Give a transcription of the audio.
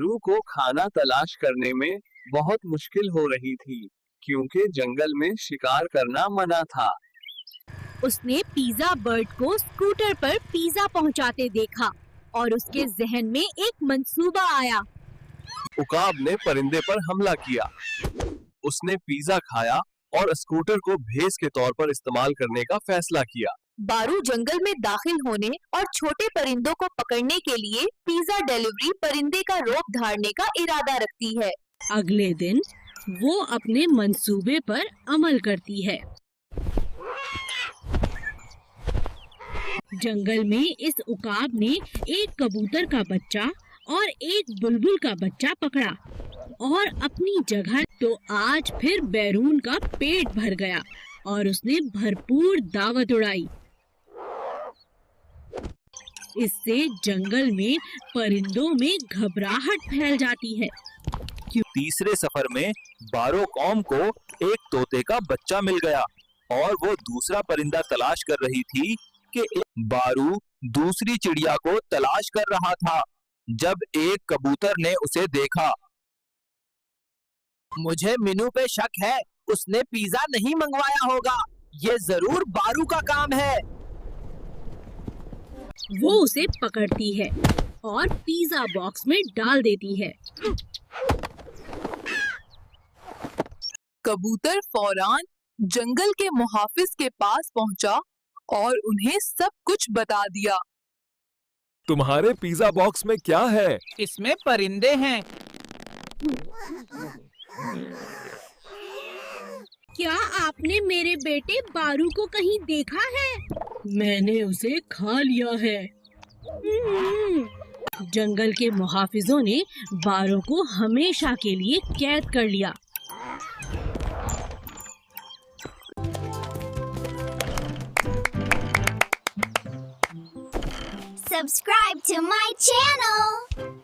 बारू को खाना तलाश करने में बहुत मुश्किल हो रही थी क्योंकि जंगल में शिकार करना मना था। उसने पिज़्ज़ा बर्ड को स्कूटर पर पिज़्ज़ा पहुंचाते देखा और उसके जहन में एक मंसूबा आया। उकाब ने परिंदे पर हमला किया। उसने पिज़्ज़ा खाया और स्कूटर को भेस के तौर पर इस्तेमाल करने का फैसला किया। बारू जंगल में दाखिल होने और छोटे परिंदों को पकड़ने के लिए पिज़्ज़ा डिलीवरी परिंदे का रूप धारने का इरादा रखती है। अगले दिन वो अपने मंसूबे पर अमल करती है। जंगल में इस उकाब ने एक कबूतर का बच्चा और एक बुलबुल का बच्चा पकड़ा और अपनी जगह। तो आज फिर बैरून का पेट भर गया और उसने भरपूर दावत उड़ाई। इससे जंगल में परिंदों में घबराहट फैल जाती है। तीसरे सफर में बारो कौम को एक तोते का बच्चा मिल गया और वो दूसरा परिंदा तलाश कर रही थी कि बारू दूसरी चिड़िया को तलाश कर रहा था जब एक कबूतर ने उसे देखा। मुझे मीनू पे शक है, उसने पिज़्ज़ा नहीं मंगवाया होगा, ये जरूर बारू का काम है। वो उसे पकड़ती है और पिज़्ज़ा बॉक्स में डाल देती है। कबूतर फौरन जंगल के मुहाफिज के पास पहुंचा और उन्हें सब कुछ बता दिया। तुम्हारे पिज़्ज़ा बॉक्स में क्या है? इसमें परिंदे हैं। क्या आपने मेरे बेटे बारू को कहीं देखा है? मैंने उसे खा लिया है। जंगल के मुहाफिजों ने बारू को हमेशा के लिए कैद कर लिया। Subscribe to my channel!